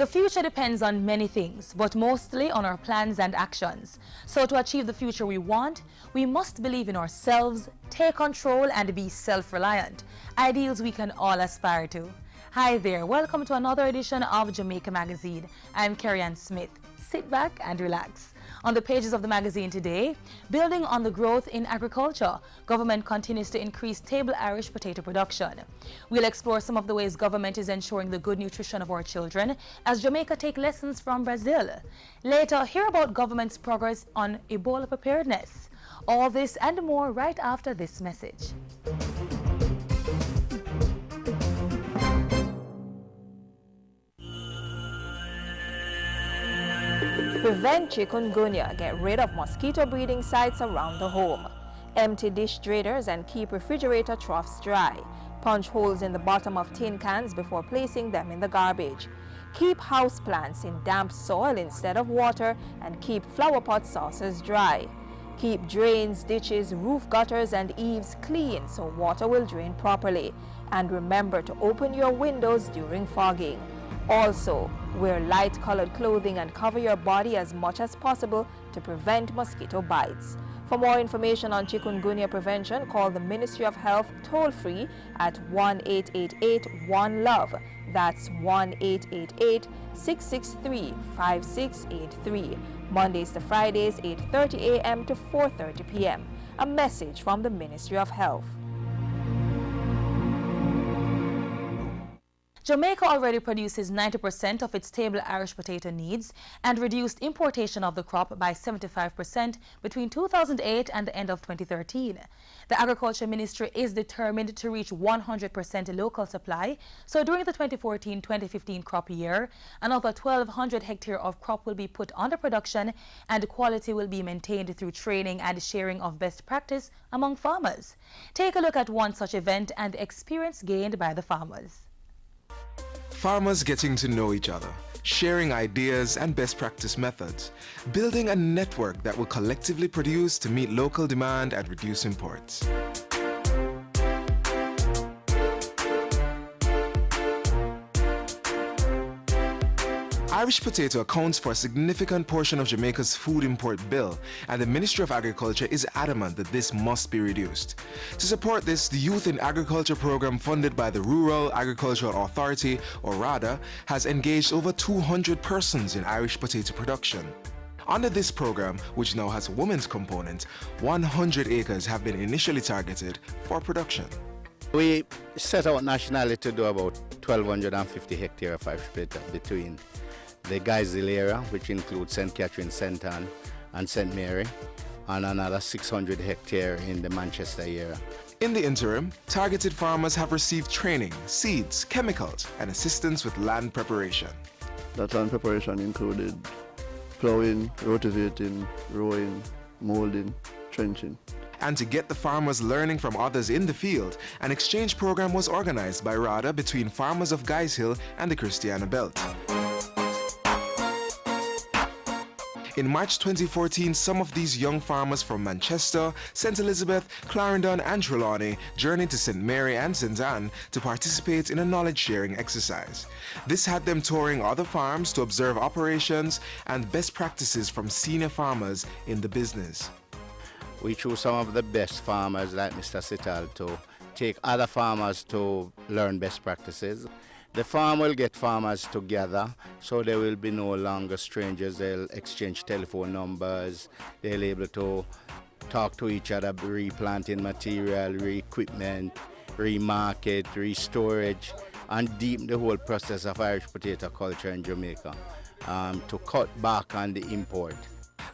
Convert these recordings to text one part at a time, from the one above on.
The future depends on many things, but mostly on our plans and actions. So to achieve the future we want, we must believe in ourselves, take control and be self-reliant, ideals we can all aspire to. Hi there, welcome to another edition of Jamaica Magazine. I'm Carrie-Ann Smith. Sit back and relax. On the pages of the magazine today, building on the growth in agriculture, government continues to increase table Irish potato production. We'll explore some of the ways government is ensuring the good nutrition of our children as Jamaica take lessons from Brazil. Later, hear about government's progress on Ebola preparedness. All this and more right after this message. Prevent chikungunya. Get rid of mosquito breeding sites around the home. Empty dish drainers and keep refrigerator troughs dry. Punch holes in the bottom of tin cans before placing them in the garbage. Keep houseplants in damp soil instead of water and keep flower pot saucers dry. Keep drains, ditches, roof gutters and eaves clean so water will drain properly. And remember to open your windows during fogging. Also, wear light-colored clothing and cover your body as much as possible to prevent mosquito bites. For more information on chikungunya prevention, call the Ministry of Health toll-free at 1-888-1-LOVE. That's 1-888-663-5683. Mondays to Fridays, 8:30 a.m. to 4:30 p.m. A message from the Ministry of Health. Jamaica already produces 90% of its table Irish potato needs and reduced importation of the crop by 75% between 2008 and the end of 2013. The Agriculture Ministry is determined to reach 100% local supply, so during the 2014-2015 crop year, another 1,200 hectares of crop will be put under production and quality will be maintained through training and sharing of best practice among farmers. Take a look at one such event and the experience gained by the farmers. Farmers getting to know each other, sharing ideas and best practice methods, building a network that will collectively produce to meet local demand and reduce imports. Irish potato accounts for a significant portion of Jamaica's food import bill, and the Ministry of Agriculture is adamant that this must be reduced. To support this, the Youth in Agriculture program funded by the Rural Agricultural Authority, or RADA, has engaged over 200 persons in Irish potato production. Under this program, which now has a women's component, 100 acres have been initially targeted for production. We set out nationally to do about 1,250 hectares of Irish potato between the Gaisil area, which includes St. Catherine, St. Anne and St. Mary, and another 600 hectares in the Manchester area. In the interim, targeted farmers have received training, seeds, chemicals, and assistance with land preparation. That land preparation included plowing, rotivating, rowing, molding, trenching. And to get the farmers learning from others in the field, an exchange program was organized by RADA between farmers of Gaisil and the Christiana Belt. In March 2014, some of these young farmers from Manchester, St. Elizabeth, Clarendon and Trelawney journeyed to St. Mary and St. Anne to participate in a knowledge-sharing exercise. This had them touring other farms to observe operations and best practices from senior farmers in the business. We chose some of the best farmers like Mr. Sital to take other farmers to learn best practices. The farm will get farmers together, so they will be no longer strangers. They'll exchange telephone numbers, they'll be able to talk to each other, replanting material, re-equipment, re-market, re-storage, and deepen the whole process of Irish potato culture in Jamaica to cut back on the import.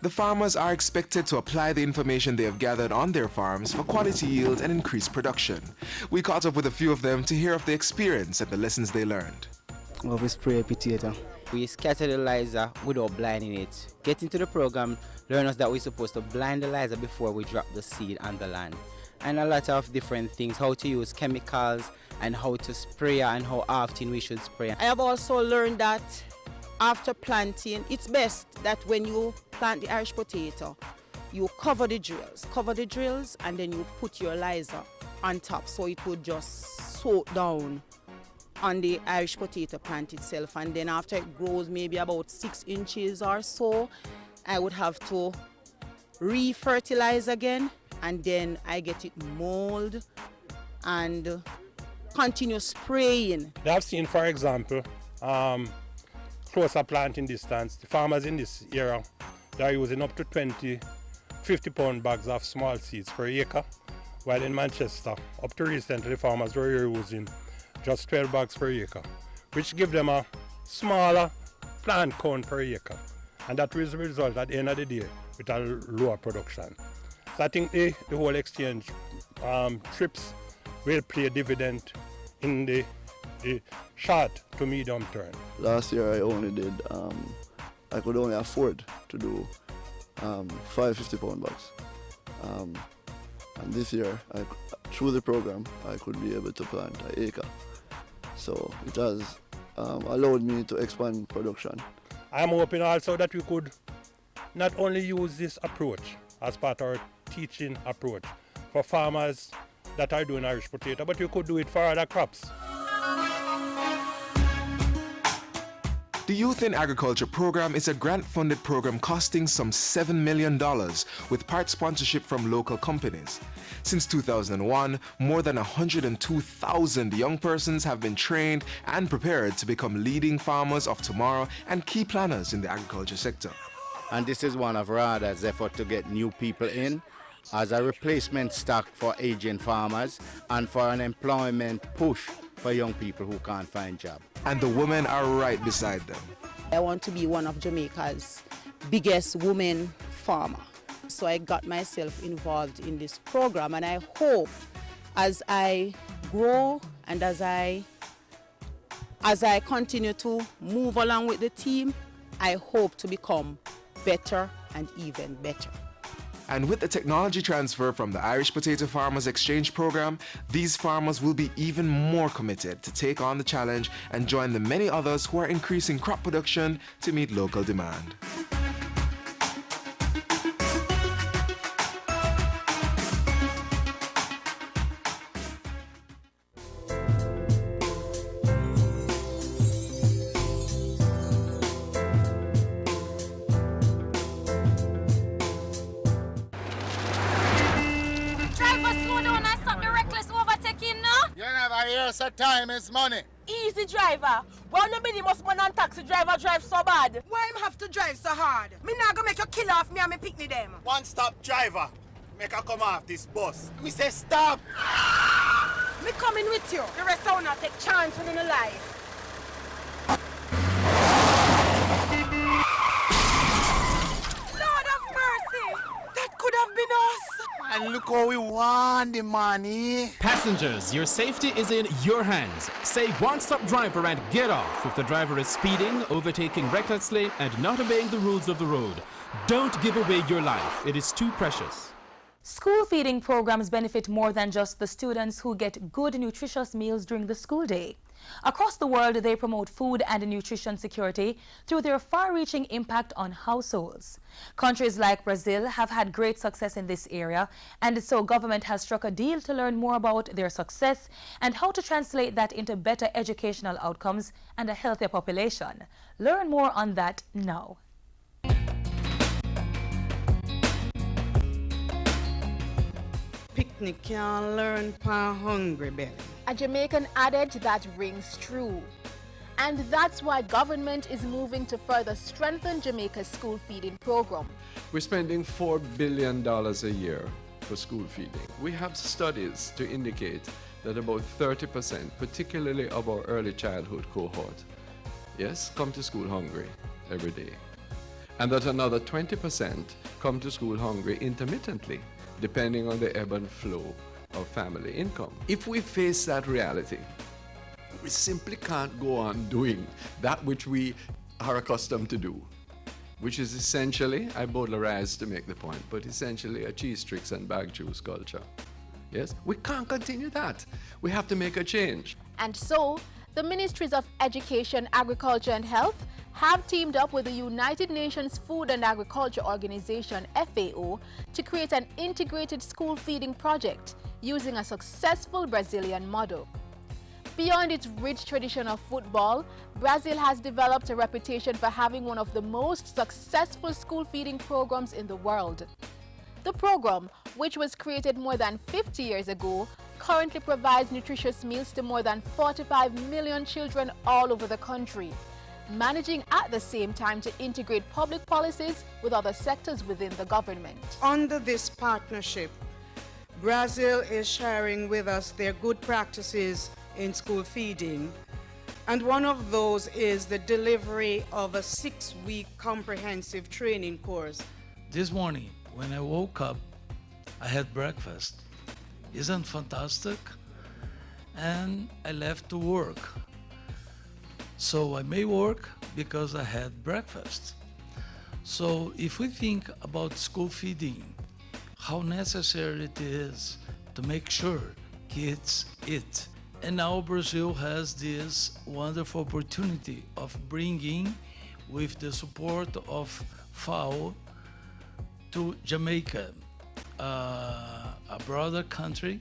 The farmers are expected to apply the information they have gathered on their farms for quality yield and increased production. We caught up with a few of them to hear of the experience and the lessons they learned. We spray potato. We scatter the lizer without blinding it. Get into the program, learn us that we're supposed to blind the lizer before we drop the seed on the land. And a lot of different things, how to use chemicals and how to spray and how often we should spray. I have also learned that after planting, it's best that when you plant the Irish potato, you cover the drills, and then you put your lizer on top so it would just soak down on the Irish potato plant itself, and then after it grows maybe about 6 inches or so, I would have to re-fertilize again, and then I get it mold and continue spraying. I've seen, for example, closer planting distance, the farmers in this area, they're using up to 50-pound bags of small seeds per acre, while in Manchester, up to recently, the farmers were using just 12 bags per acre, which give them a smaller plant count per acre. And that will result at the end of the day with a lower production. So I think the whole exchange trips will play a dividend in the short to medium term. Last year I only did, I could only afford to do 5 50-pound bags. And this year, through the program, I could be able to plant an acre. So it has allowed me to expand production. I'm hoping also that we could not only use this approach as part of our teaching approach for farmers that are doing Irish potato, but we could do it for other crops. The Youth in Agriculture program is a grant-funded program costing some $7 million with part sponsorship from local companies. Since 2001, more than 102,000 young persons have been trained and prepared to become leading farmers of tomorrow and key planners in the agriculture sector. And this is one of RADA's efforts to get new people in as a replacement stock for aging farmers and for an employment push for young people who can't find jobs. And the women are right beside them. I want to be one of Jamaica's biggest women farmer. So I got myself involved in this program, and I hope as I grow and as I continue to move along with the team, I hope to become better and even better. And with the technology transfer from the Irish Potato Farmers Exchange Program, these farmers will be even more committed to take on the challenge and join the many others who are increasing crop production to meet local demand. So time is money. Easy driver. Why no minimum man and taxi driver drive so bad? Why him have to drive so hard? Me not gonna make you kill off me and me picnic them. One stop driver. Make her come off this bus. Me say stop. Me coming with you. The rest of you not take chance in the life. Lord of mercy. That could have been us. And look how we want the money. Passengers, your safety is in your hands. Say one-stop driver and get off if the driver is speeding, overtaking recklessly, and not obeying the rules of the road. Don't give away your life. It is too precious. School feeding programs benefit more than just the students who get good, nutritious meals during the school day. Across the world, they promote food and nutrition security through their far-reaching impact on households. Countries like Brazil have had great success in this area, and so government has struck a deal to learn more about their success and how to translate that into better educational outcomes and a healthier population. Learn more on that now. Picnic can learn pa hungry belly. A Jamaican adage that rings true. And that's why government is moving to further strengthen Jamaica's school feeding program. We're spending $4 billion a year for school feeding. We have studies to indicate that about 30%, particularly of our early childhood cohort, yes, come to school hungry every day. And that another 20% come to school hungry intermittently, depending on the ebb and flow of family income. If we face that reality, we simply can't go on doing that which we are accustomed to do, which is essentially, I bowdlerize to make the point, but essentially a cheese tricks and bag juice culture. Yes, we can't continue that. We have to make a change. And so, the Ministries of Education, Agriculture and Health have teamed up with the United Nations Food and Agriculture Organization, FAO, to create an integrated school feeding project using a successful Brazilian model. Beyond its rich tradition of football, Brazil has developed a reputation for having one of the most successful school feeding programs in the world. The program, which was created more than 50 years ago, currently provides nutritious meals to more than 45 million children all over the country, managing at the same time to integrate public policies with other sectors within the government. Under this partnership, Brazil is sharing with us their good practices in school feeding, and one of those is the delivery of a 6-week comprehensive training course. This morning, when I woke up, I had breakfast. Isn't fantastic? And I left to work. So I may work because I had breakfast. So if we think about school feeding, how necessary it is to make sure kids eat. And now Brazil has this wonderful opportunity of bringing, with the support of FAO, to Jamaica, a brother country,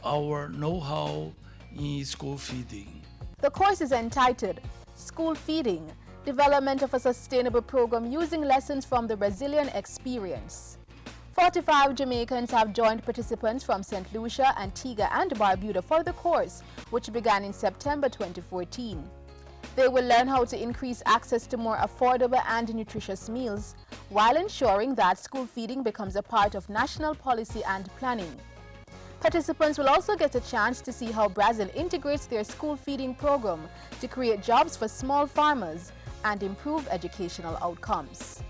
our know-how in school feeding. The course is entitled School Feeding, Development of a Sustainable Program Using Lessons from the Brazilian Experience. 45 Jamaicans have joined participants from St. Lucia, Antigua and Barbuda for the course, which began in September 2014. They will learn how to increase access to more affordable and nutritious meals, while ensuring that school feeding becomes a part of national policy and planning. Participants will also get a chance to see how Brazil integrates their school feeding program to create jobs for small farmers and improve educational outcomes.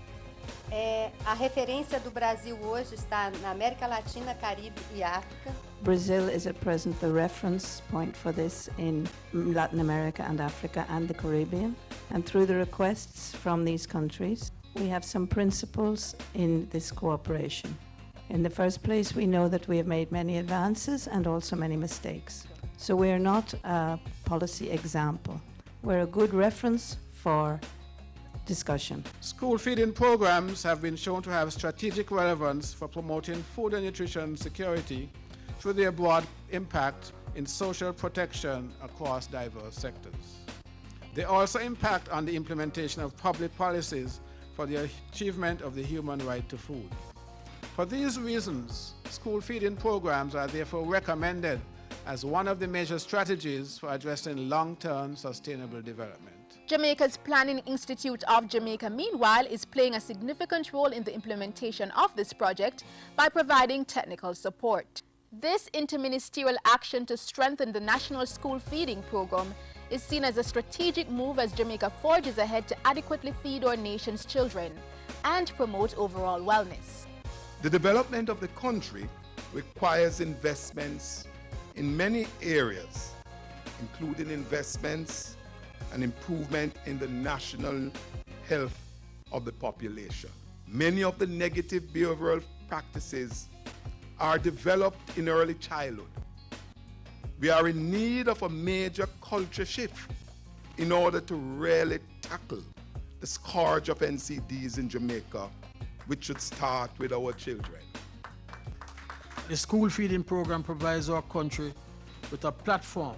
A referência do Brasil hoje está na América Latina, Caribe e África. Brazil is at present the reference point for this in Latin America and Africa and the Caribbean. And through the requests from these countries, we have some principles in this cooperation. In the first place, we know that we have made many advances and also many mistakes. So we are not a policy example. We're a good reference for discussion. School feeding programs have been shown to have strategic relevance for promoting food and nutrition security through their broad impact in social protection across diverse sectors. They also impact on the implementation of public policies for the achievement of the human right to food. For these reasons, school feeding programs are therefore recommended as one of the major strategies for addressing long-term sustainable development. Jamaica's Planning Institute of Jamaica, meanwhile, is playing a significant role in the implementation of this project by providing technical support. This interministerial action to strengthen the national school feeding program is seen as a strategic move as Jamaica forges ahead to adequately feed our nation's children and promote overall wellness. The development of the country requires investments in many areas, including investments and improvement in the national health of the population. Many of the negative behavioral practices are developed in early childhood. We are in need of a major culture shift in order to really tackle the scourge of NCDs in Jamaica, which should start with our children. The school feeding program provides our country with a platform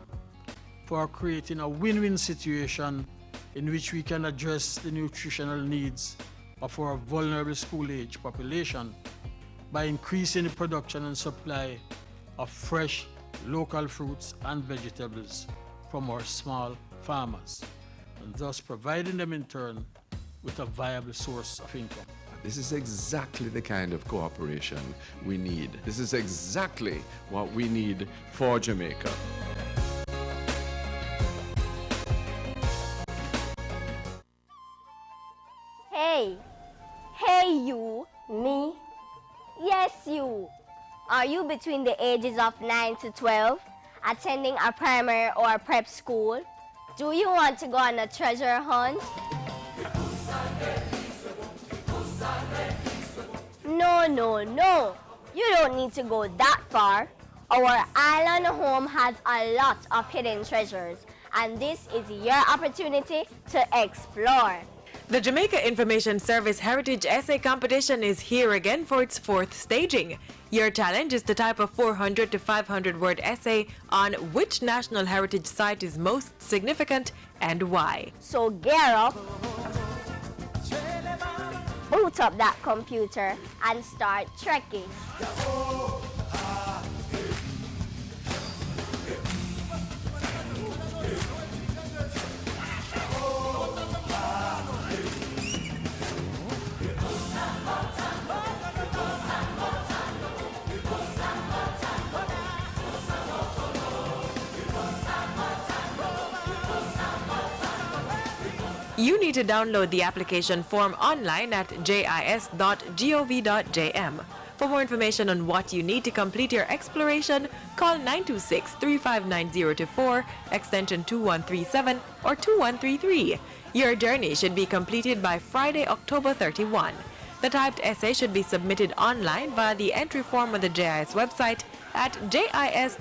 for creating a win-win situation in which we can address the nutritional needs of our vulnerable school-age population by increasing the production and supply of fresh local fruits and vegetables from our small farmers, and thus providing them in turn with a viable source of income. This is exactly the kind of cooperation we need. This is exactly what we need for Jamaica. Hey you, me? Yes you. Are you between the ages of 9 to 12, attending a primary or a prep school? Do you want to go on a treasure hunt? No. You don't need to go that far. Our island home has a lot of hidden treasures, and this is your opportunity to explore. The Jamaica Information Service Heritage Essay Competition is here again for its 4th staging. Your challenge is to type a 400 to 500 word essay on which national heritage site is most significant and why. So gear up, boot up that computer and start trekking. You need to download the application form online at jis.gov.jm. For more information on what you need to complete your exploration, call 926-359-024, extension 2137 or 2133. Your journey should be completed by Friday, October 31. The typed essay should be submitted online via the entry form on the JIS website at jis.gov.jm.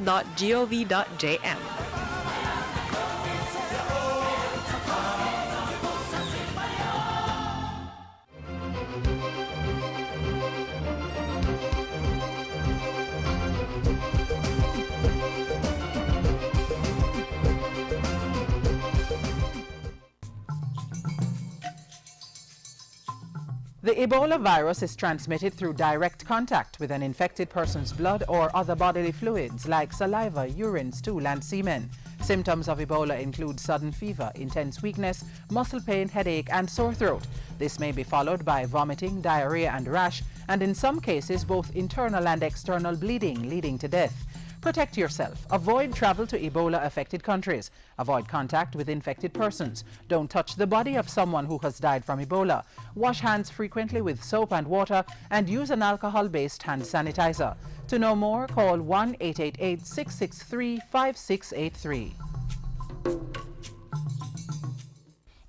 The Ebola virus is transmitted through direct contact with an infected person's blood or other bodily fluids like saliva, urine, stool, and semen. Symptoms of Ebola include sudden fever, intense weakness, muscle pain, headache, and sore throat. This may be followed by vomiting, diarrhea, and rash, and in some cases both internal and external bleeding, leading to death. Protect yourself. Avoid travel to Ebola-affected countries. Avoid contact with infected persons. Don't touch the body of someone who has died from Ebola. Wash hands frequently with soap and water and use an alcohol-based hand sanitizer. To know more, call 1-888-663-5683.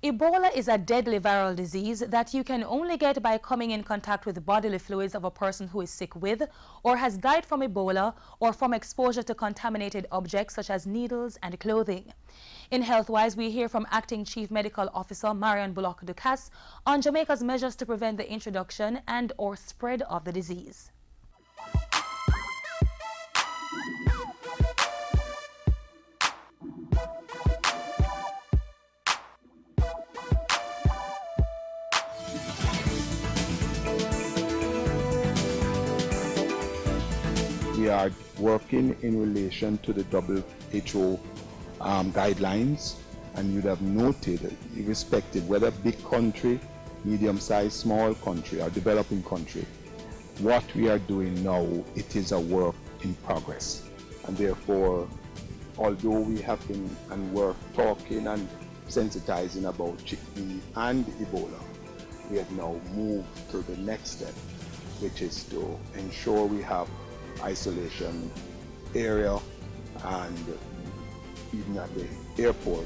Ebola is a deadly viral disease that you can only get by coming in contact with the bodily fluids of a person who is sick with or has died from Ebola or from exposure to contaminated objects such as needles and clothing. In Healthwise, we hear from Acting Chief Medical Officer Marion Bullock-Ducasse on Jamaica's measures to prevent the introduction and or spread of the disease. We are working in relation to the WHO guidelines, and you'd have noted, irrespective whether big country, medium-sized, small country, or developing country, what we are doing now, it is a work in progress. And therefore, although we have been and were talking and sensitizing about chickpea and Ebola, we have now moved to the next step, which is to ensure we have isolation area and even at the airport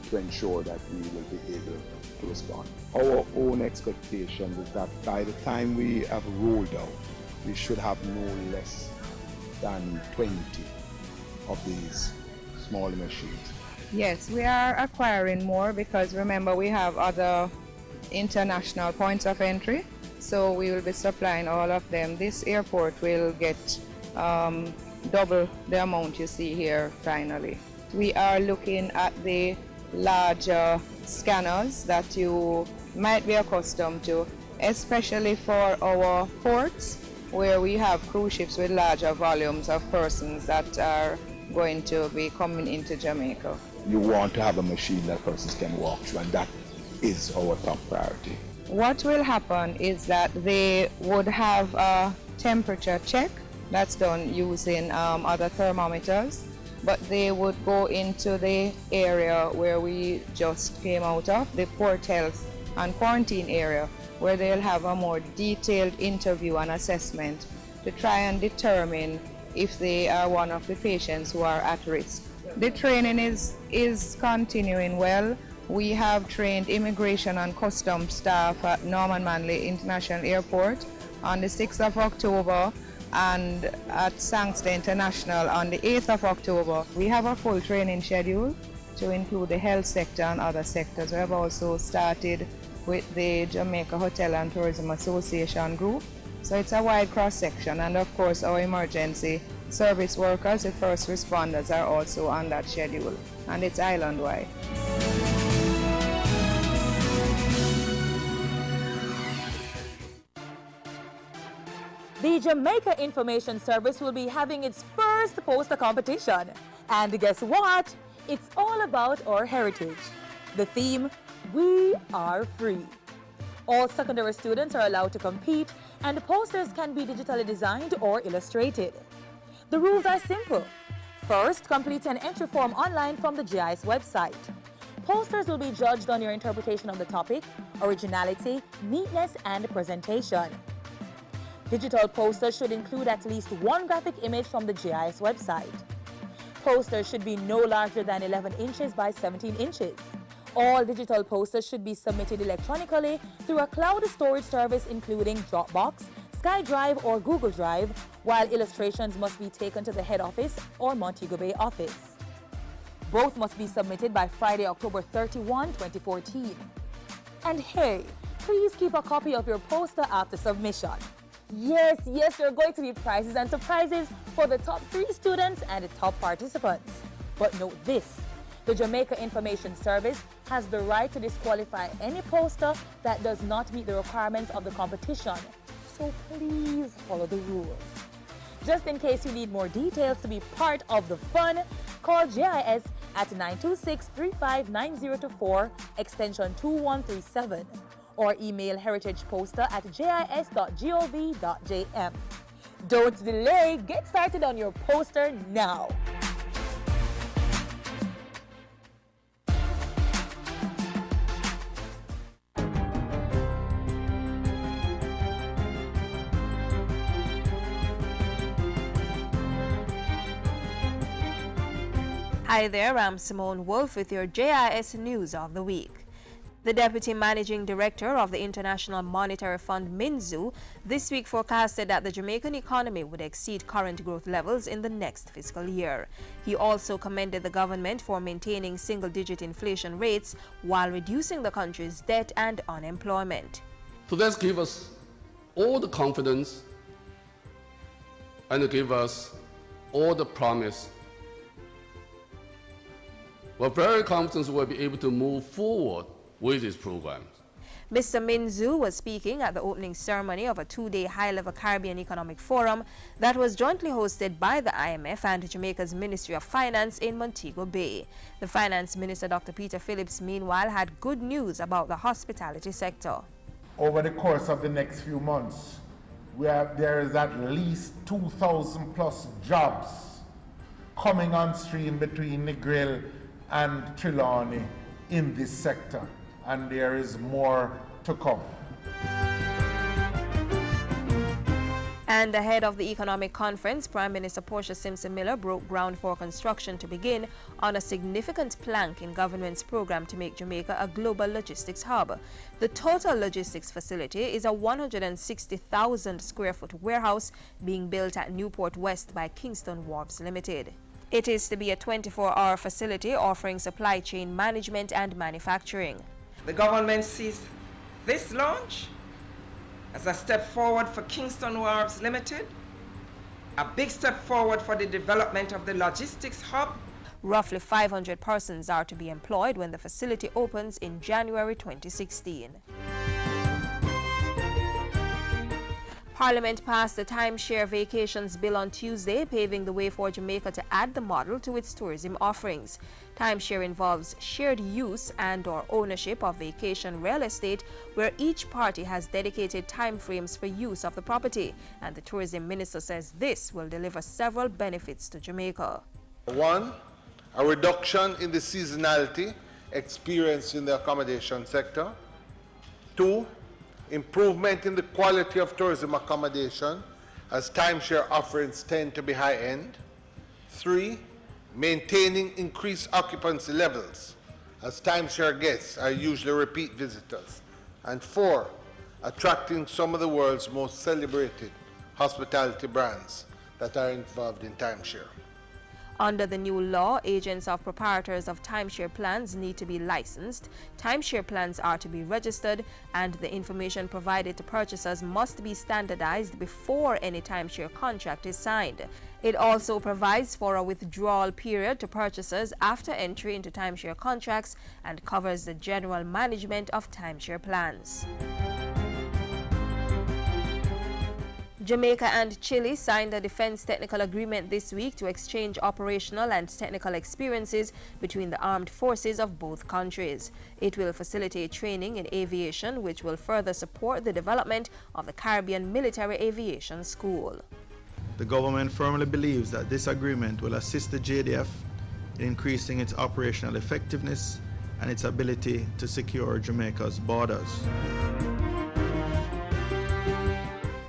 to ensure that we will be able to respond. Our own expectation is that by the time we have rolled out, we should have no less than 20 of these small machines. Yes, we are acquiring more because remember we have other international points of entry, so we will be supplying all of them. This airport will get double the amount you see here finally. We are looking at the larger scanners that you might be accustomed to, especially for our ports where we have cruise ships with larger volumes of persons that are going to be coming into Jamaica. You want to have a machine that persons can walk through, and that is our top priority. What will happen is that they would have a temperature check that's done using other thermometers, but they would go into the area where we just came out of, the port health and quarantine area, where they'll have a more detailed interview and assessment to try and determine if they are one of the patients who are at risk. The training is continuing well. We have trained immigration and customs staff at Norman Manley International Airport on the 6th of October and at Sangster International on the 8th of October. We have a full training schedule to include the health sector and other sectors. We have also started with the Jamaica Hotel and Tourism Association group. So it's a wide cross-section, and of course our emergency service workers, the first responders, are also on that schedule, and it's island-wide. The Jamaica Information Service will be having its first poster competition. And guess what? It's all about our heritage. The theme, We Are Free. All secondary students are allowed to compete, and the posters can be digitally designed or illustrated. The rules are simple. First, complete an entry form online from the GIS website. Posters will be judged on your interpretation of the topic, originality, neatness, and presentation. Digital posters should include at least one graphic image from the GIS website. Posters should be no larger than 11 inches by 17 inches. All digital posters should be submitted electronically through a cloud storage service including Dropbox, SkyDrive, or Google Drive, while illustrations must be taken to the head office or Montego Bay office. Both must be submitted by Friday, October 31, 2014. And hey, please keep a copy of your poster after submission. Yes, there are going to be prizes and surprises for the top 3 students and the top participants. But note this, the Jamaica Information Service has the right to disqualify any poster that does not meet the requirements of the competition. So please follow the rules. Just in case you need more details to be part of the fun, call GIS at 926-359024, extension 2137. or email heritageposter@gis.gov.jm. Don't delay, get started on your poster now. Hi there, I'm Simone Wolf with your JIS News of the Week. The Deputy Managing Director of the International Monetary Fund, Minzu, this week forecasted that the Jamaican economy would exceed current growth levels in the next fiscal year. He also commended the government for maintaining single-digit inflation rates while reducing the country's debt and unemployment. So that's give us all the confidence and give us all the promise. We're very confident we'll be able to move forward with this program. Mr. Minzu was speaking at the opening ceremony of a 2-day high-level Caribbean Economic Forum that was jointly hosted by the IMF and Jamaica's Ministry of Finance in Montego Bay. The Finance Minister, Dr. Peter Phillips, meanwhile, had good news about the hospitality sector. Over the course of the next few months, there is at least 2,000 plus jobs coming on stream between Negril and Trelawney in this sector, and there is more to come. And ahead of the economic conference, Prime Minister Portia Simpson Miller broke ground for construction to begin on a significant plank in government's program to make Jamaica a global logistics hub. The total logistics facility is a 160,000 square foot warehouse being built at Newport West by Kingston Wharves Limited. It is to be a 24-hour facility offering supply chain management and manufacturing. The government sees this launch as a step forward for Kingston Wharves Limited, a big step forward for the development of the logistics hub. Roughly 500 persons are to be employed when the facility opens in January 2016. Parliament passed the Timeshare Vacations Bill on Tuesday, paving the way for Jamaica to add the model to its tourism offerings. Timeshare involves shared use and/or ownership of vacation real estate, where each party has dedicated timeframes for use of the property, and the tourism minister says this will deliver several benefits to Jamaica. 1, a reduction in the seasonality experienced in the accommodation sector. 2, improvement in the quality of tourism accommodation, as timeshare offerings tend to be high-end. 3, maintaining increased occupancy levels, as timeshare guests are usually repeat visitors. And 4, attracting some of the world's most celebrated hospitality brands that are involved in timeshare. Under the new law, agents of proprietors of timeshare plans need to be licensed, timeshare plans are to be registered, and the information provided to purchasers must be standardized before any timeshare contract is signed. It also provides for a withdrawal period to purchasers after entry into timeshare contracts and covers the general management of timeshare plans. Jamaica and Chile signed a defense technical agreement this week to exchange operational and technical experiences between the armed forces of both countries. It will facilitate training in aviation, which will further support the development of the Caribbean Military Aviation School. The government firmly believes that this agreement will assist the JDF in increasing its operational effectiveness and its ability to secure Jamaica's borders.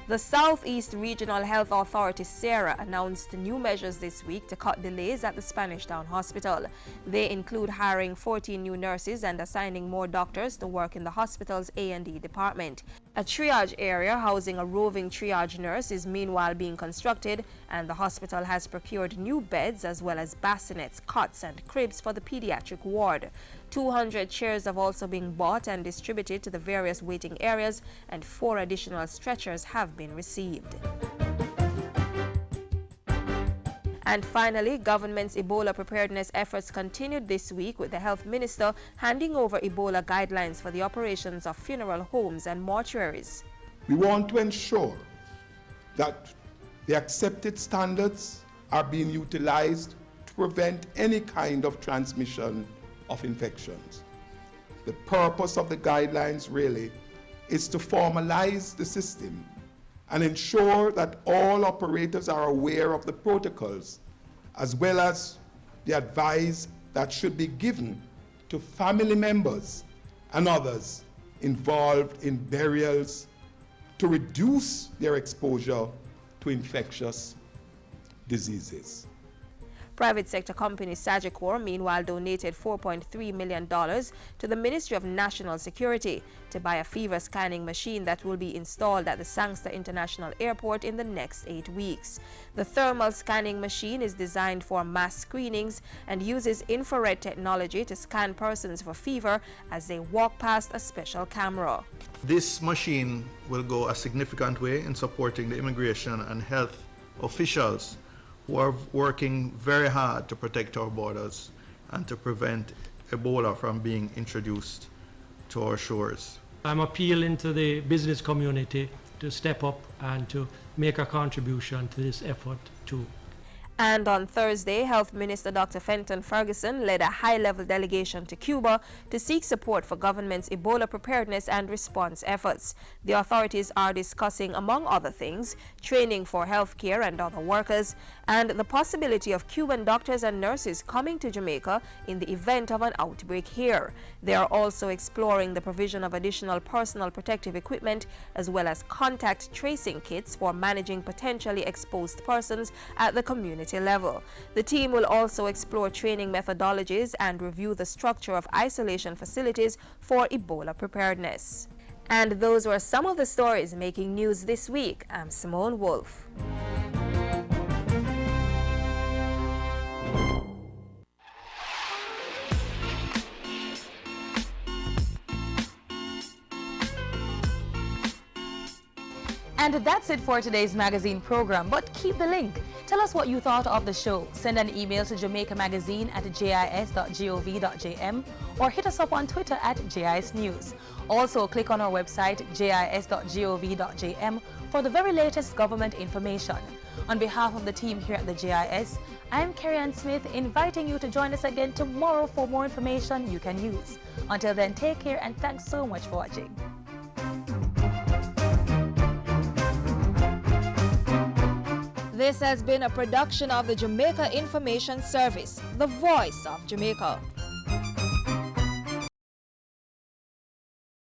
The Southeast Regional Health Authority, SERA, announced new measures this week to cut delays at the Spanish Town Hospital. They include hiring 14 new nurses and assigning more doctors to work in the hospital's A&E department. A triage area housing a roving triage nurse is meanwhile being constructed, and the hospital has procured new beds as well as bassinets, cots, and cribs for the pediatric ward. 200 chairs have also been bought and distributed to the various waiting areas, and 4 additional stretchers have been received. And finally, government's Ebola preparedness efforts continued this week with the health minister handing over Ebola guidelines for the operations of funeral homes and mortuaries. We want to ensure that the accepted standards are being utilized to prevent any kind of transmission of infections. The purpose of the guidelines really is to formalize the system and ensure that all operators are aware of the protocols, as well as the advice that should be given to family members and others involved in burials to reduce their exposure to infectious diseases. Private sector company Sagicor, meanwhile, donated $4.3 million to the Ministry of National Security to buy a fever scanning machine that will be installed at the Sangster International Airport in the next 8 weeks. The thermal scanning machine is designed for mass screenings and uses infrared technology to scan persons for fever as they walk past a special camera. This machine will go a significant way in supporting the immigration and health officials who are working very hard to protect our borders and to prevent Ebola from being introduced to our shores. I'm appealing to the business community to step up and to make a contribution to this effort too. And on Thursday, Health Minister Dr. Fenton Ferguson led a high-level delegation to Cuba to seek support for government's Ebola preparedness and response efforts. The authorities are discussing, among other things, training for healthcare and other workers, and the possibility of Cuban doctors and nurses coming to Jamaica in the event of an outbreak here. They are also exploring the provision of additional personal protective equipment as well as contact tracing kits for managing potentially exposed persons at the community level. The team will also explore training methodologies and review the structure of isolation facilities for Ebola preparedness. And those were some of the stories making news this week. I'm Simone Wolf. And that's it for today's magazine program, but keep the link. Tell us what you thought of the show. Send an email to Jamaica Magazine at jis.gov.jm or hit us up on Twitter at JISnews. Also, click on our website jis.gov.jm for the very latest government information. On behalf of the team here at the JIS, I'm Carrie-Ann Smith, inviting you to join us again tomorrow for more information you can use. Until then, take care and thanks so much for watching. This has been a production of the Jamaica Information Service, the voice of Jamaica.